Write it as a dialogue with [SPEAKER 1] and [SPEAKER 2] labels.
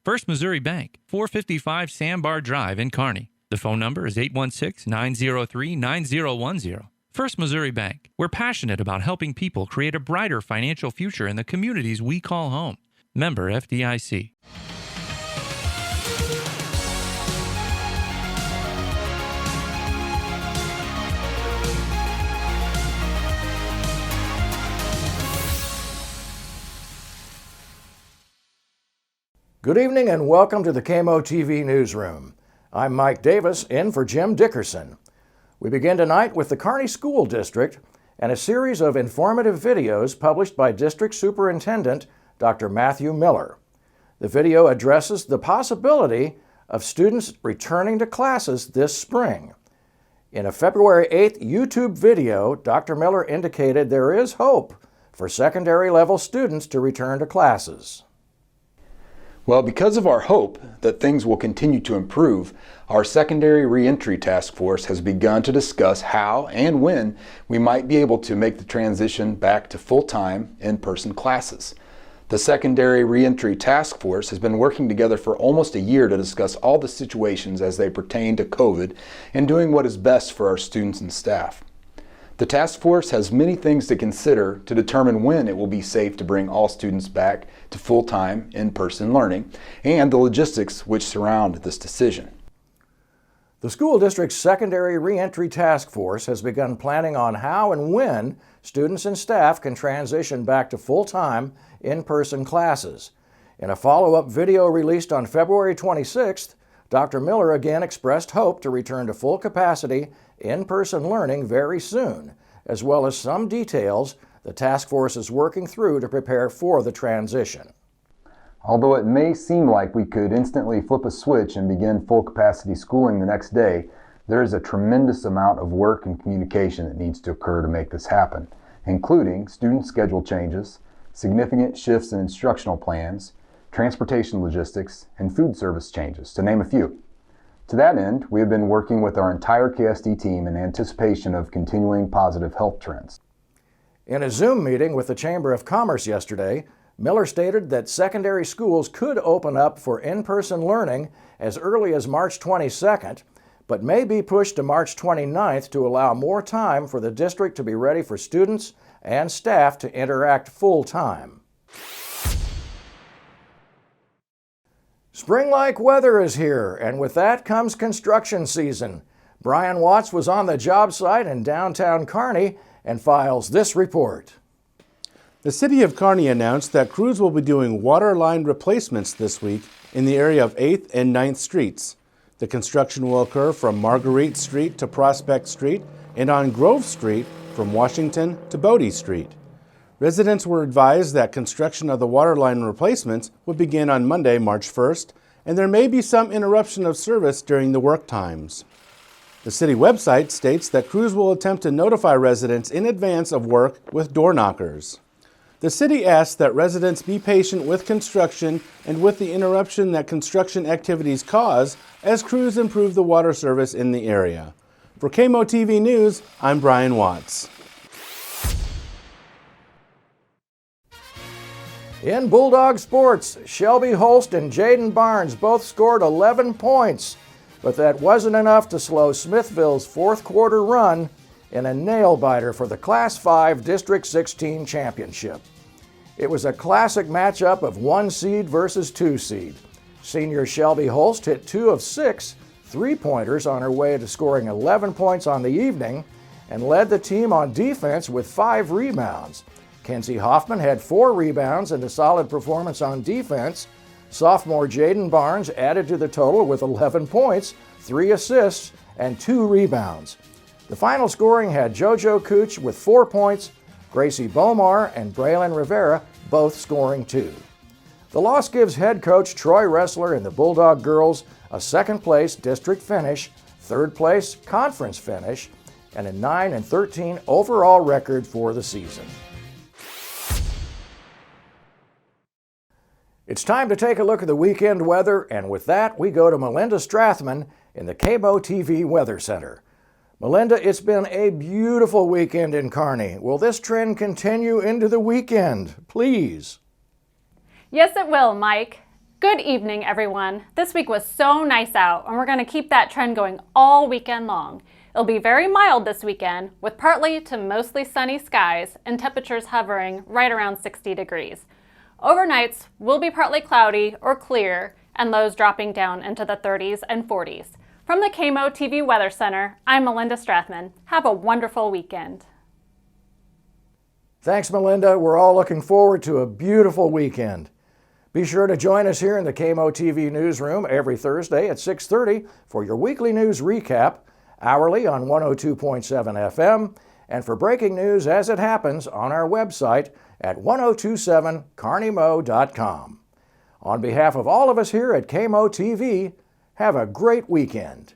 [SPEAKER 1] First Missouri Bank, 455 Sandbar Drive in Kearney. The phone number is 816-903-9010. First Missouri Bank. We're passionate about helping people create a brighter financial future in the communities we call home. Member FDIC.
[SPEAKER 2] Good evening and welcome to the KMO-TV newsroom. I'm Mike Davis, in for Jim Dickerson. We begin tonight with the Kearney School District and a series of informative videos published by District Superintendent Dr. Matthew Miller. The video addresses the possibility of students returning to classes this spring. In a February 8th YouTube video, Dr. Miller indicated there is hope for secondary level students to return to classes.
[SPEAKER 3] Well, because of our hope that things will continue to improve, our Secondary Reentry Task Force has begun to discuss how and when we might be able to make the transition back to full-time, in-person classes. The Secondary Reentry Task Force has been working together for almost a year to discuss all the situations as they pertain to COVID and doing what is best for our students and staff. The task force has many things to consider to determine when it will be safe to bring all students back to full-time in-person learning and the logistics which surround this decision.
[SPEAKER 2] The school district's Secondary Reentry Task Force has begun planning on how and when students and staff can transition back to full-time in-person classes. In a follow-up video released on February 26th, Dr. Miller again expressed hope to return to full capacity in-person learning very soon, as well as some details the task force is working through to prepare for the transition.
[SPEAKER 3] Although it may seem like we could instantly flip a switch and begin full capacity schooling the next day, there is a tremendous amount of work and communication that needs to occur to make this happen, including student schedule changes, significant shifts in instructional plans, transportation logistics, and food service changes, to name a few. To that end, we have been working with our entire KSD team in anticipation of continuing positive health trends.
[SPEAKER 2] In a Zoom meeting with the Chamber of Commerce yesterday, Miller stated that secondary schools could open up for in-person learning as early as March 22nd, but may be pushed to March 29th to allow more time for the district to be ready for students and staff to interact full-time. Spring-like weather is here, and with that comes construction season. Brian Watts was on the job site in downtown Kearney and files this report.
[SPEAKER 4] The City of Kearney announced that crews will be doing water line replacements this week in the area of 8th and 9th Streets. The construction will occur from Marguerite Street to Prospect Street and on Grove Street from Washington to Bodie Street. Residents were advised that construction of the water line replacements would begin on Monday, March 1st, and there may be some interruption of service during the work times. The city website states that crews will attempt to notify residents in advance of work with door knockers. The city asks that residents be patient with construction and with the interruption that construction activities cause as crews improve the water service in the area. For KMO-TV News, I'm Brian Watts.
[SPEAKER 2] In Bulldog Sports, Shelby Holst and Jaden Barnes both scored 11 points, but that wasn't enough to slow Smithville's fourth quarter run in a nail-biter for the Class 5 District 16 championship. It was a classic matchup of 1 seed versus 2 seed. Senior Shelby Holst hit 2 of 6 three-pointers on her way to scoring 11 points on the evening and led the team on defense with 5 rebounds. Kenzie Hoffman had 4 rebounds and a solid performance on defense. Sophomore Jaden Barnes added to the total with 11 points, 3 assists, and 2 rebounds. The final scoring had JoJo Cooch with 4 points, Gracie Bomar and Braylon Rivera both scoring 2. The loss gives head coach Troy Ressler and the Bulldog girls a second-place district finish, third-place conference finish, and a 9-13 overall record for the season. It's time to take a look at the weekend weather, and with that, we go to Melinda Strathman in the KMO-TV Weather Center. Melinda, it's been a beautiful weekend in Kearney. Will this trend continue into the weekend? Please.
[SPEAKER 5] Yes, it will, Mike. Good evening, everyone. This week was so nice out, and we're going to keep that trend going all weekend long. It'll be very mild this weekend, with partly to mostly sunny skies and temperatures hovering right around 60 degrees. Overnights will be partly cloudy or clear, and lows dropping down into the 30s and 40s. From the KMO-TV Weather Center, I'm Melinda Strathman. Have a wonderful weekend.
[SPEAKER 2] Thanks, Melinda. We're all looking forward to a beautiful weekend. Be sure to join us here in the KMO-TV newsroom every Thursday at 6:30 for your weekly news recap, hourly on 102.7 FM, and for breaking news as it happens on our website at 1027carneymo.com. On behalf of all of us here at KMO-TV, have a great weekend.